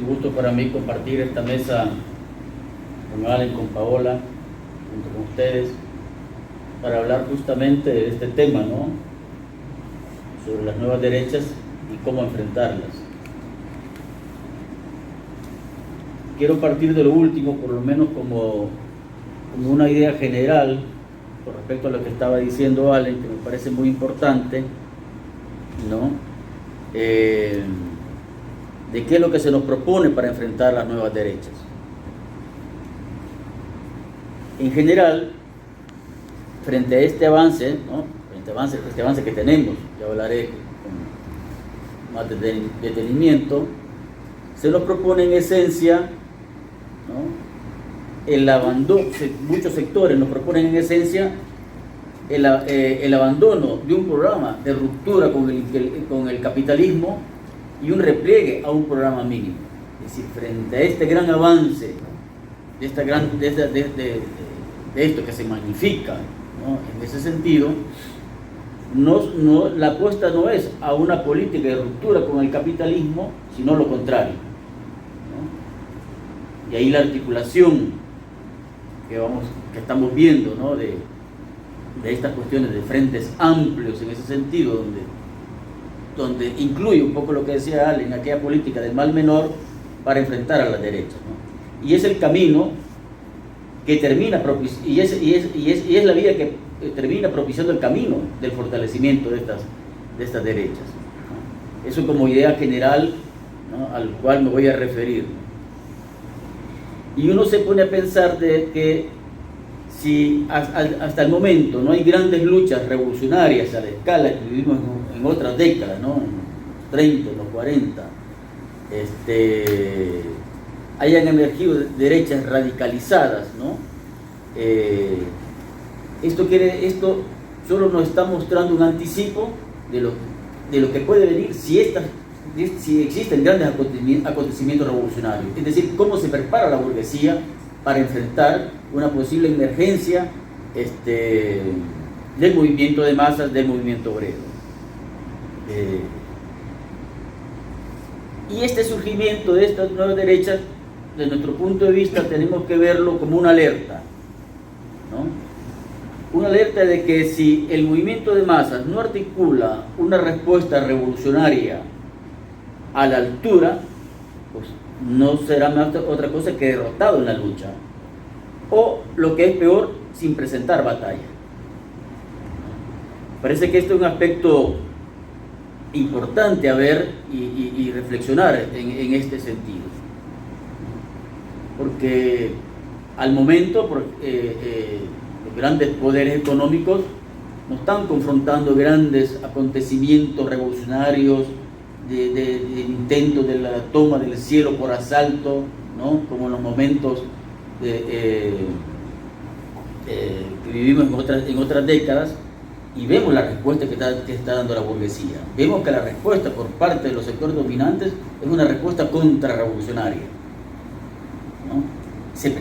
un gusto para mí compartir esta mesa con Allen, con Paola, junto con ustedes, para hablar justamente de este tema, ¿no? Sobre las nuevas derechas y cómo enfrentarlas. Quiero partir de lo último, por lo menos como una idea general con respecto a lo que estaba diciendo Allen, que me parece muy importante, ¿no? De qué es lo que se nos propone para enfrentar las nuevas derechas. En general, frente a este avance, ¿no? Este avance que tenemos, ya hablaré con más detenimiento, se nos propone en esencia, ¿no? El abandono, muchos sectores nos proponen en esencia el abandono de un programa de ruptura con el capitalismo y un repliegue a un programa mínimo. Es decir, frente a este gran avance, de esto que se magnifica, ¿no? En ese sentido, la apuesta no es a una política de ruptura con el capitalismo, sino lo contrario, ¿no? Y ahí la articulación que estamos viendo, ¿no? de estas cuestiones de frentes amplios en ese sentido, donde incluye un poco lo que decía Allen, aquella política del mal menor para enfrentar a las derechas, ¿no? Y es el camino que termina y es la vía que termina propiciando el camino del fortalecimiento de estas derechas, ¿no? Eso como idea general, ¿no? Al cual me voy a referir. Y uno se pone a pensar de que si hasta el momento no hay grandes luchas revolucionarias a la escala que vivimos en otras décadas, ¿no? En los 30, en los 40, hayan emergido derechas radicalizadas, ¿no? Esto solo nos está mostrando un anticipo de lo que puede venir si existen grandes acontecimientos revolucionarios. Es decir, cómo se prepara la burguesía para enfrentar una posible emergencia del movimiento de masas, del movimiento obrero. Y este surgimiento de estas nuevas derechas, desde nuestro punto de vista, tenemos que verlo como una alerta, ¿no? Una alerta de que si el movimiento de masas no articula una respuesta revolucionaria a la altura, pues no será más otra cosa que derrotado en la lucha, o lo que es peor, sin presentar batalla. Parece que este es un aspecto importante a ver y reflexionar en este sentido, porque al momento los grandes poderes económicos no están confrontando grandes acontecimientos revolucionarios de intentos de la toma del cielo por asalto, ¿no? Como en los momentos que vivimos en otras décadas, y vemos la respuesta que está dando la burguesía. Vemos que la respuesta por parte de los sectores dominantes es una respuesta contrarrevolucionaria, ¿no?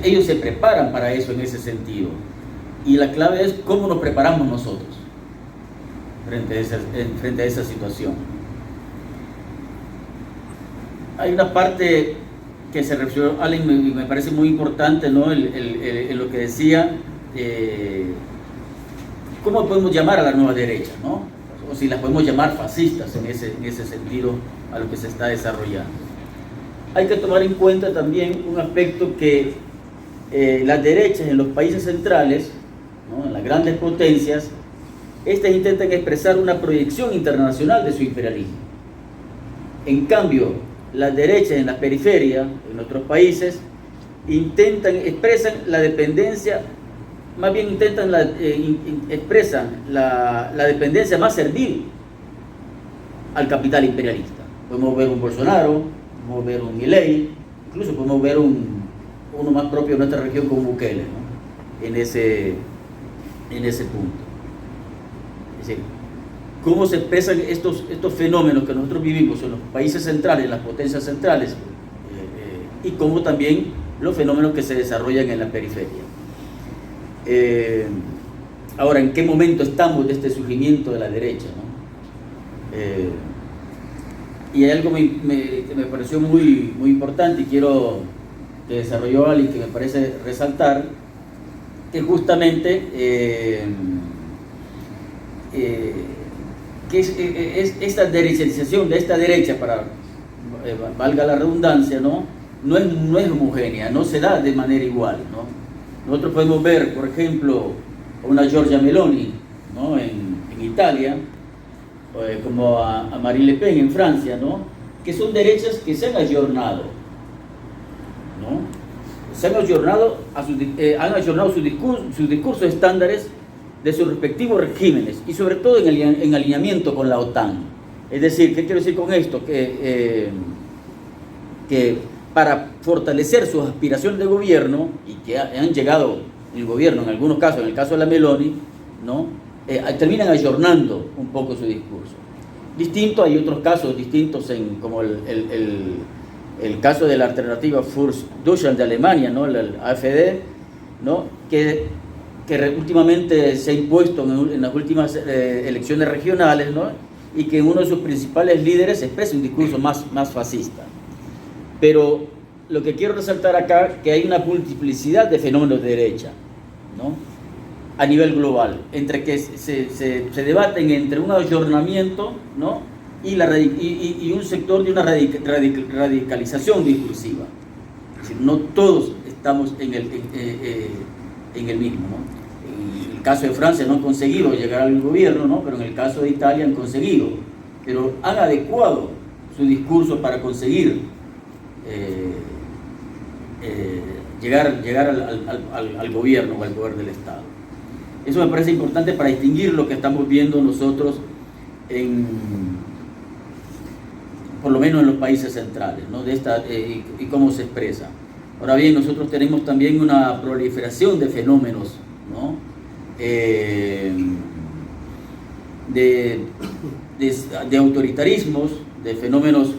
Ellos se preparan para eso en ese sentido, y la clave es cómo nos preparamos nosotros frente a esa situación. Hay una parte que se refirió Allen y me parece muy importante, ¿no? En lo que decía, ¿cómo podemos llamar a la nueva derecha, ¿no? O si las podemos llamar fascistas en ese sentido a lo que se está desarrollando. Hay que tomar en cuenta también un aspecto que las derechas en los países centrales, ¿no? En las grandes potencias, estas intentan expresar una proyección internacional de su imperialismo. En cambio, las derechas en las periferias, en nuestros países, expresan la dependencia, más bien expresan la dependencia más servil al capital imperialista. Podemos ver un Bolsonaro, podemos ver un Milei, incluso podemos ver uno más propio de nuestra región como Bukele, ¿no? En ese punto. Es decir, cómo se expresan estos fenómenos que nosotros vivimos en los países centrales, en las potencias centrales, y cómo también los fenómenos que se desarrollan en la periferia. Ahora, ¿en qué momento estamos de este surgimiento de la derecha, ¿no? Y hay algo que me pareció muy importante y quiero que desarrolló Ali, que me parece resaltar, que justamente que es esta derechización de esta derecha, para valga la redundancia, no es homogénea, no se da de manera igual, ¿no? Nosotros podemos ver, por ejemplo, a una Giorgia Meloni, ¿no?, en Italia, como a Marine Le Pen en Francia, ¿no?, que son derechas que se han ayornado, ¿no? Se han ayornado, han ayornado sus discursos estándares de sus respectivos regímenes y sobre todo en alineamiento con la OTAN. Es decir, ¿qué quiero decir con esto? Que para fortalecer sus aspiraciones de gobierno, y que han llegado el gobierno en algunos casos, en el caso de la Meloni, ¿no?, terminan ayornando un poco su discurso. Distinto, hay otros casos distintos, como el caso de la alternativa Fürst Deutschland de Alemania, ¿no?, el AfD, ¿no?, que últimamente se ha impuesto en las últimas elecciones regionales, ¿no?, y que uno de sus principales líderes expresa un discurso más fascista. Pero lo que quiero resaltar acá, que hay una multiplicidad de fenómenos de derecha, ¿no?, a nivel global, entre que se debaten entre un ayornamiento, ¿no?, y un sector de una radicalización discursiva. Es decir, no todos estamos en el mismo, ¿no? En el caso de Francia no han conseguido llegar al gobierno, ¿no?, pero en el caso de Italia han conseguido, pero han adecuado su discurso para conseguir llegar al gobierno o al poder del Estado. Eso me parece importante para distinguir lo que estamos viendo nosotros por lo menos en los países centrales, ¿no?, y cómo se expresa. Ahora bien, nosotros tenemos también una proliferación de fenómenos, ¿no?, de autoritarismos, de fenómenos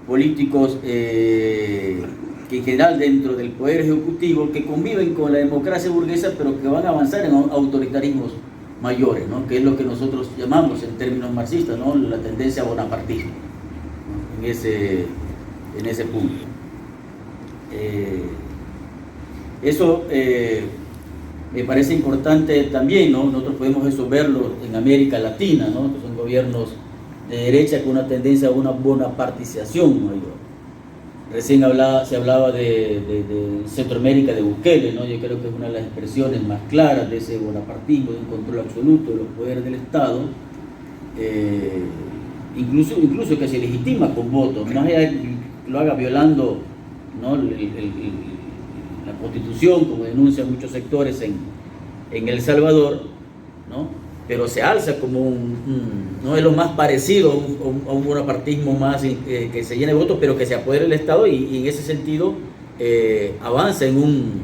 políticos que en general dentro del poder ejecutivo, que conviven con la democracia burguesa, pero que van a avanzar en autoritarismos mayores, ¿no?, que es lo que nosotros llamamos en términos marxistas, ¿no?, la tendencia a bonapartismo, ¿no?, en ese punto. Eso me parece importante también, ¿no? Nosotros podemos eso verlo en América Latina, ¿no?, que son gobiernos de derecha con una tendencia a una bonapartización mayor. Recién se hablaba de Centroamérica, de Bukele, ¿no? Yo creo que es una de las expresiones más claras de ese bonapartismo, de un control absoluto de los poderes del Estado, incluso que se legitima con votos, más allá de que lo haga violando, ¿no?, la Constitución, como denuncian muchos sectores en El Salvador, ¿no?, pero se alza como no es lo más parecido a un bonapartismo más que se llene de votos, pero que se apodere del Estado y en ese sentido avanza en un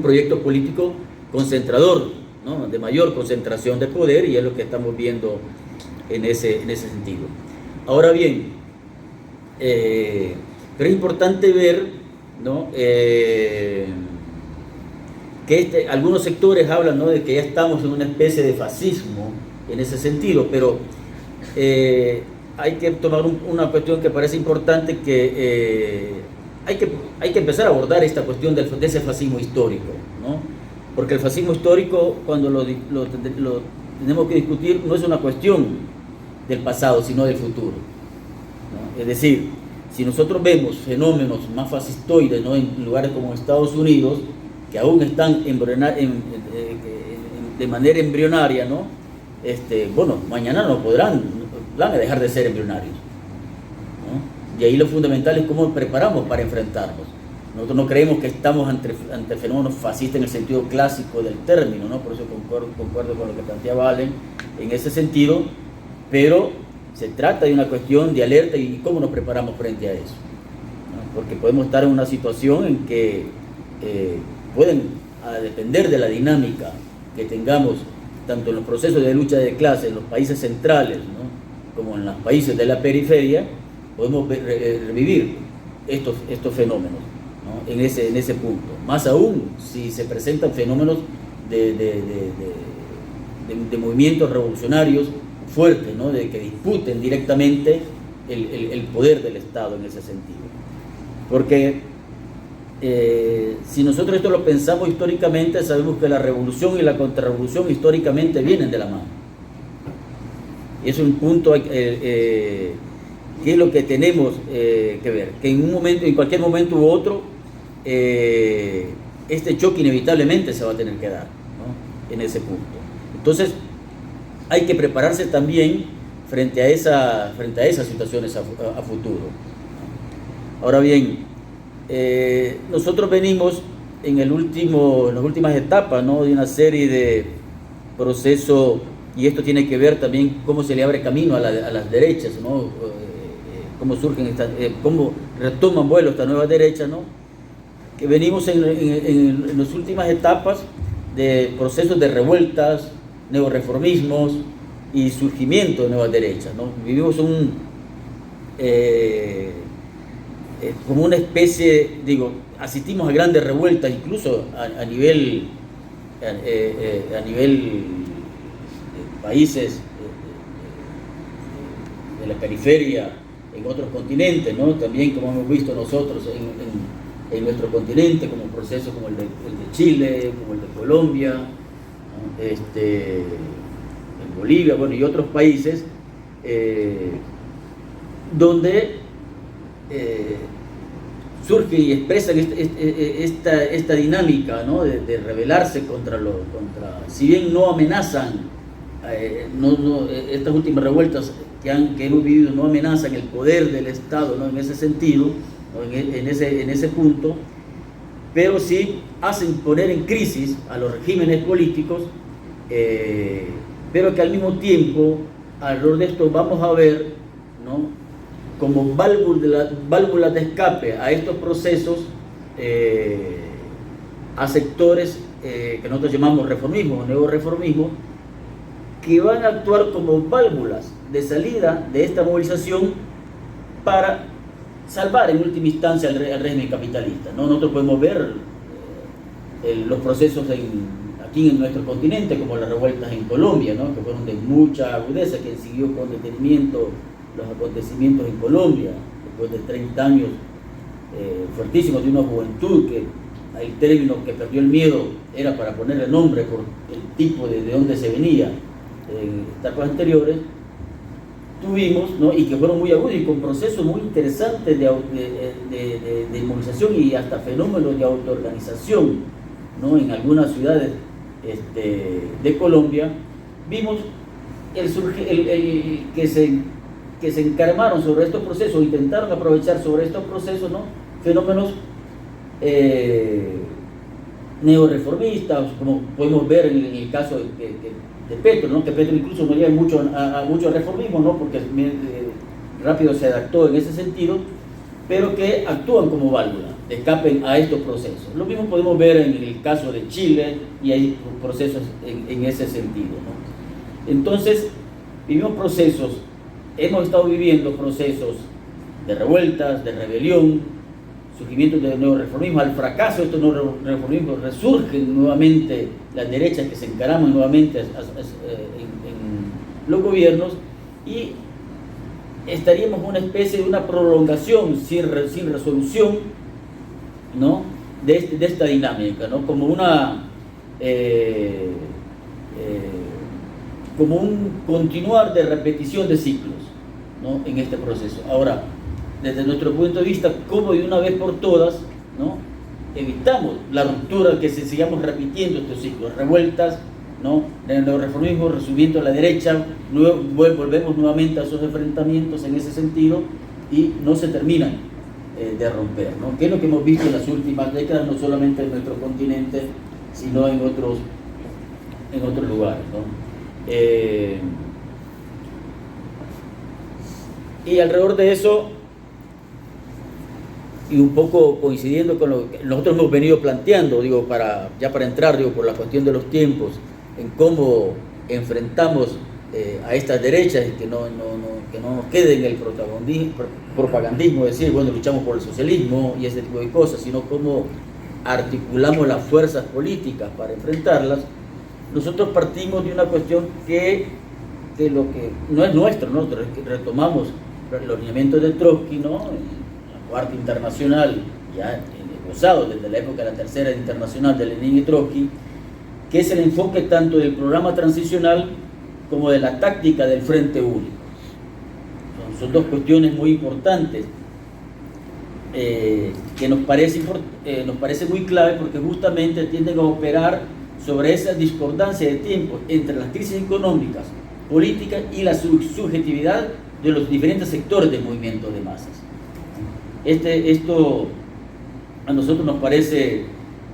proyecto político concentrador, ¿no?, de mayor concentración de poder, y es lo que estamos viendo en ese sentido. Ahora bien, pero es importante ver, ¿no?, que algunos sectores hablan, ¿no?, de que ya estamos en una especie de fascismo en ese sentido, pero hay que tomar una cuestión que parece importante, que hay que empezar a abordar esta cuestión de ese fascismo histórico, ¿no?, porque el fascismo histórico, cuando lo tenemos que discutir, no es una cuestión del pasado, sino del futuro, ¿no? Es decir, si nosotros vemos fenómenos más fascistoides, ¿no?, en lugares como Estados Unidos, que aún están de manera embrionaria, ¿no?, bueno, mañana van a dejar de ser embrionarios, ¿no? Y ahí lo fundamental es cómo preparamos para enfrentarlos. Nosotros no creemos que estamos ante fenómenos fascistas en el sentido clásico del término, ¿no? Por eso concuerdo con lo que planteaba Allen en ese sentido, pero se trata de una cuestión de alerta y cómo nos preparamos frente a eso, ¿no? Porque podemos estar en una situación en que pueden depender de la dinámica que tengamos tanto en los procesos de lucha de clases en los países centrales, ¿no?, como en los países de la periferia, podemos revivir estos fenómenos, ¿no?, en ese punto. Más aún si se presentan fenómenos de movimientos revolucionarios fuertes, ¿no?, de que disputen directamente el poder del Estado en ese sentido. Porque si nosotros esto lo pensamos históricamente, sabemos que la revolución y la contrarrevolución históricamente vienen de la mano. Y es un punto que es lo que tenemos que ver, que en cualquier momento u otro, este choque inevitablemente se va a tener que dar, ¿no? En ese punto. Entonces, hay que prepararse también frente a esas situaciones a futuro. Ahora bien, nosotros venimos en las últimas etapas, ¿no?, de una serie de procesos, y esto tiene que ver también cómo se le abre camino a las derechas, ¿no? Cómo surgen cómo retoman vuelo esta nueva derecha, ¿no? Que venimos en las últimas etapas de procesos de revueltas, neoreformismos y surgimiento de nuevas derechas, ¿no? Vivimos como una especie, asistimos a grandes revueltas, incluso a nivel países de la periferia, en otros continentes, ¿no? También, como hemos visto nosotros en nuestro continente, como procesos como el de Chile, como el de Colombia, ¿no? En Bolivia, bueno, y otros países donde surge y expresan esta dinámica, ¿no?, de rebelarse contra si bien no amenazan, estas últimas revueltas que hemos vivido no amenazan el poder del Estado, ¿no?, en ese sentido, ¿no?, en ese punto, pero sí hacen poner en crisis a los regímenes políticos, pero que al mismo tiempo, alrededor de esto vamos a ver, ¿no?, como válvulas de escape a estos procesos, a sectores que nosotros llamamos reformismo o neoreformismo, que van a actuar como válvulas de salida de esta movilización para salvar en última instancia al régimen capitalista, ¿no? Nosotros podemos ver los procesos aquí en nuestro continente, como las revueltas en Colombia, ¿no?, que fueron de mucha agudeza, que siguió con detenimiento los acontecimientos en Colombia, después de 30 años fuertísimos de una juventud que el término que perdió el miedo era para ponerle nombre por el tipo de dónde se venía en etapas anteriores, tuvimos, ¿no?, y que fueron muy agudos y con procesos muy interesantes de movilización y hasta fenómenos de autoorganización, ¿no?, en algunas ciudades de Colombia. Vimos que se encaramaron sobre estos procesos, intentaron aprovechar sobre estos procesos, ¿no?, fenómenos neoreformistas, como podemos ver en el caso de Petro, ¿no?, que Petro incluso no llega a mucho reformismo, ¿no?, porque rápido se adaptó en ese sentido, pero que actúan como válvula de escape a estos procesos. Lo mismo podemos ver en el caso de Chile, y hay procesos en ese sentido, ¿no? Entonces, hemos estado viviendo procesos de revueltas, de rebelión, surgimiento de neoreformismo. Al fracaso de estos neoreformismos resurgen nuevamente las derechas que se encaraman nuevamente en los gobiernos, y estaríamos en una especie de una prolongación sin resolución, ¿no?, de esta dinámica, ¿no?, como un continuar de repetición de ciclos, ¿no?, en este proceso. Ahora, desde nuestro punto de vista, ¿cómo de una vez por todas, ¿no?, evitamos la ruptura, que sigamos repitiendo estos ciclos, revueltas, ¿no?, de neoreformismo, resubiendo a la derecha, volvemos nuevamente a esos enfrentamientos en ese sentido y no se terminan de romper, ¿no?, que es lo que hemos visto en las últimas décadas, no solamente en nuestro continente, sino en otros lugares, ¿no? Y alrededor de eso, y un poco coincidiendo con lo que nosotros hemos venido planteando, para entrar, por la cuestión de los tiempos, en cómo enfrentamos a estas derechas, y que no nos quede en el propagandismo, decir, bueno, luchamos por el socialismo y ese tipo de cosas, sino cómo articulamos las fuerzas políticas para enfrentarlas. Nosotros partimos de una cuestión que lo que no es nuestro, nosotros retomamos los lineamientos de Trotsky, ¿no? La Cuarta Internacional, ya gozado desde la época de la Tercera Internacional de Lenin y Trotsky, que es el enfoque tanto del programa transicional como de la táctica del Frente Único. Son dos cuestiones muy importantes que nos parece muy clave, porque justamente tienden a operar sobre esa discordancia de tiempo entre las crisis económicas, políticas y la subjetividad de los diferentes sectores del movimiento de masas. Esto a nosotros nos parece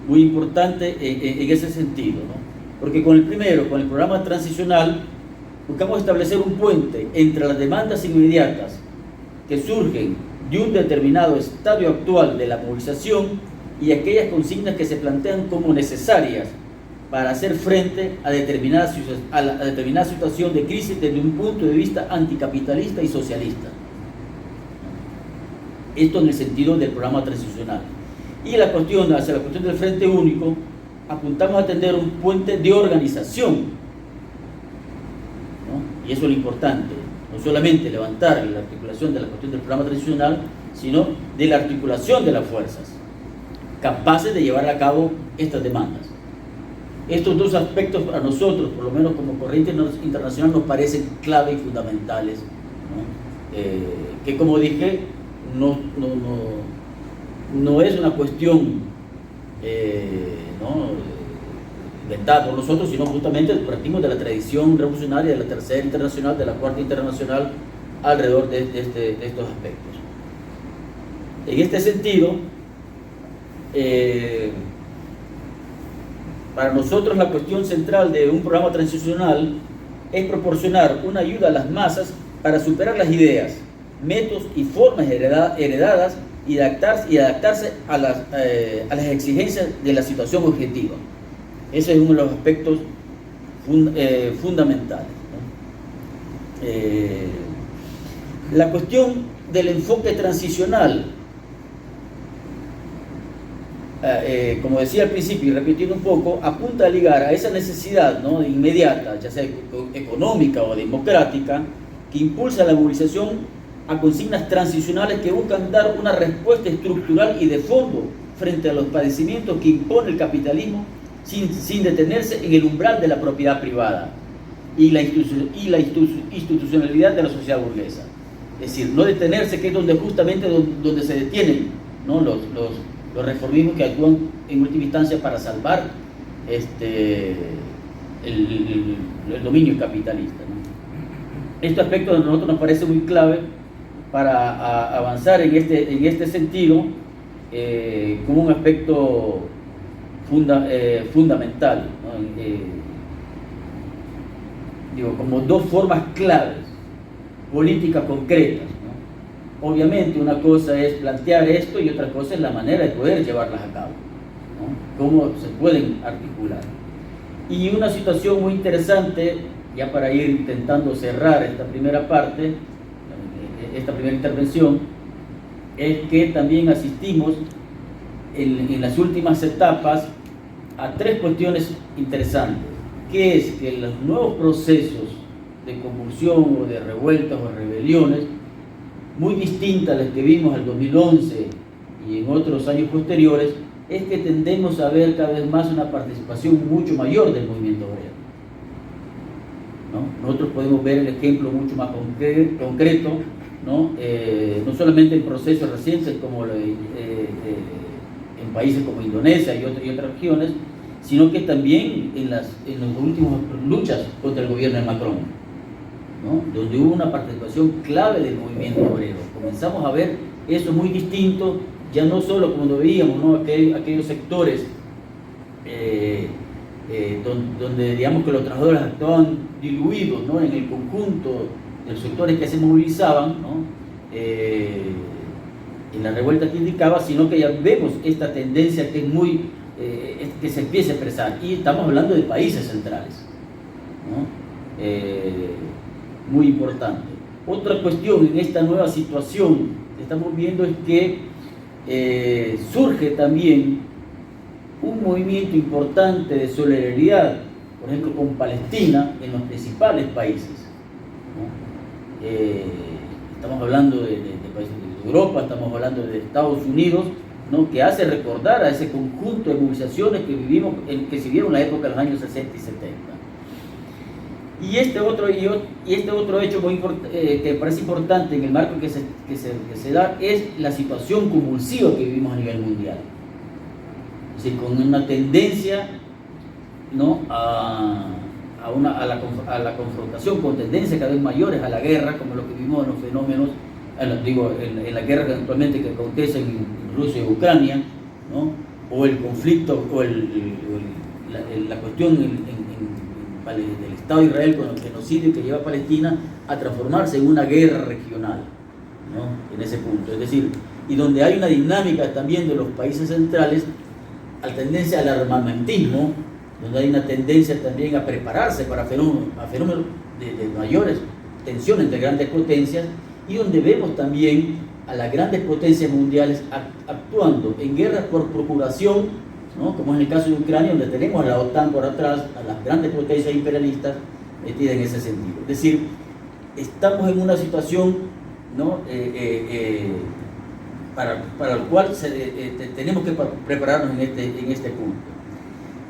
muy importante en ese sentido, ¿no? Porque con el programa transicional, buscamos establecer un puente entre las demandas inmediatas que surgen de un determinado estadio actual de la movilización y aquellas consignas que se plantean como necesarias para hacer frente a determinada situación de crisis desde un punto de vista anticapitalista y socialista. Esto en el sentido del programa transicional. Y hacia la cuestión del Frente Único, apuntamos a tender un puente de organización, ¿no? Y eso es lo importante, no solamente levantar la articulación de la cuestión del programa transicional, sino de la articulación de las fuerzas capaces de llevar a cabo estas demandas. Estos dos aspectos a nosotros, por lo menos como corriente internacional, nos parecen clave y fundamentales, ¿no? Que, como dije, no es una cuestión inventada por nosotros, sino justamente partimos de la tradición revolucionaria de la Tercera Internacional, de la Cuarta Internacional, alrededor de estos aspectos. En este sentido, para nosotros la cuestión central de un programa transicional es proporcionar una ayuda a las masas para superar las ideas, métodos y formas heredadas y adaptarse a las exigencias de la situación objetiva. Ese es uno de los aspectos fundamentales, ¿no? La cuestión del enfoque transicional, como decía al principio y repitiendo un poco, apunta a ligar a esa necesidad, ¿no?, inmediata, ya sea económica o democrática, que impulsa la movilización a consignas transicionales que buscan dar una respuesta estructural y de fondo frente a los padecimientos que impone el capitalismo sin detenerse en el umbral de la propiedad privada y la institucionalidad de la sociedad burguesa. Es decir, no detenerse, que es justamente donde se detienen, ¿no?, los reformismos que actúan en última instancia para salvar el dominio capitalista, ¿no? Este aspecto a nosotros nos parece muy clave para avanzar en este sentido, como un aspecto fundamental, ¿no? Como dos formas claves, políticas concretas, ¿no? Obviamente una cosa es plantear esto y otra cosa es la manera de poder llevarlas a cabo, ¿no? Cómo se pueden articular. Y una situación muy interesante, ya para ir intentando cerrar esta primera parte, esta primera intervención, es que también asistimos en las últimas etapas a tres cuestiones interesantes, que es que los nuevos procesos de convulsión o de revueltas o rebeliones, muy distintas a las que vimos en el 2011 y en otros años posteriores, es que tendemos a ver cada vez más una participación mucho mayor del movimiento obrero, ¿no? Nosotros podemos ver el ejemplo mucho más concreto, ¿no? No solamente en procesos recientes como en países como Indonesia y otras regiones, sino que también en las últimas luchas contra el gobierno de Macron, ¿no?, donde hubo una participación clave del movimiento obrero. Comenzamos a ver eso muy distinto, ya no solo como lo veíamos, ¿no?, aquellos sectores donde digamos que los trabajadores actuaban diluidos, ¿no?, en el conjunto de los sectores que se movilizaban, ¿no?, en la revuelta que indicaba, sino que ya vemos esta tendencia que es que se empieza a expresar, y estamos hablando de países centrales, ¿no? Muy importante. Otra cuestión en esta nueva situación que estamos viendo es que surge también un movimiento importante de solidaridad, por ejemplo con Palestina, en los principales países, ¿no? estamos hablando de países de Europa, estamos hablando de Estados Unidos, ¿no? Que hace recordar a ese conjunto de movilizaciones que vivimos, que se vieron en la época de los años 60 y 70. Y este otro hecho que me parece importante en el marco que se da es la situación convulsiva que vivimos a nivel mundial. Es decir, con una tendencia, ¿no? a la confrontación, con tendencias cada vez mayores a la guerra, como lo que vimos en los fenómenos, en la guerra actualmente que acontece en Rusia y Ucrania, ¿no? O el conflicto, o la cuestión del Estado de Israel con el genocidio que lleva a Palestina a transformarse en una guerra regional, ¿no? En ese punto. Es decir, y donde hay una dinámica también de los países centrales a tendencia al armamentismo, donde hay una tendencia también a prepararse para fenómenos de mayores tensiones entre grandes potencias, y donde vemos también a las grandes potencias mundiales actuando en guerras por procuración, ¿no? Como es el caso de Ucrania, donde tenemos a la OTAN por atrás, a las grandes potencias imperialistas metidas en ese sentido. Es decir, estamos en una situación, ¿no? Para el cual tenemos que prepararnos en este punto.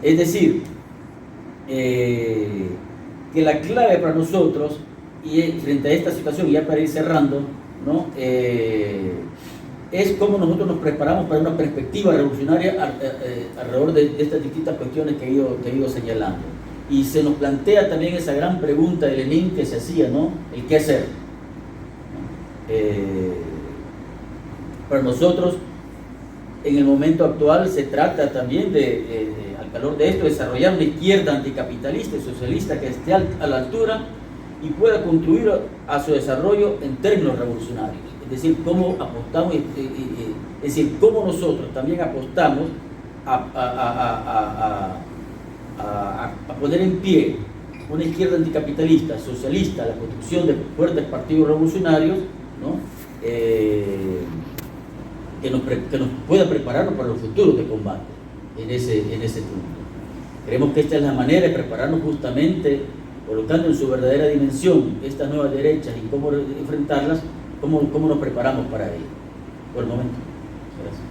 Es decir, que la clave para nosotros, y frente a esta situación, y ya para ir cerrando, ¿no? Es cómo nosotros nos preparamos para una perspectiva revolucionaria alrededor de estas distintas cuestiones que he ido señalando. Y se nos plantea también esa gran pregunta de Lenin que se hacía, ¿no? El qué hacer. Para nosotros, en el momento actual, se trata también al calor de esto, desarrollar una izquierda anticapitalista y socialista que esté a la altura y pueda contribuir a su desarrollo en términos revolucionarios. Es decir, cómo apostamos, es decir, cómo nosotros también apostamos a poner en pie una izquierda anticapitalista, socialista, la construcción de fuertes partidos revolucionarios, ¿no? Que nos pueda prepararnos para los futuros de combate en ese punto. Creemos que esta es la manera de prepararnos, justamente colocando en su verdadera dimensión estas nuevas derechas y cómo enfrentarlas, cómo nos preparamos para ello. Por el momento. Gracias.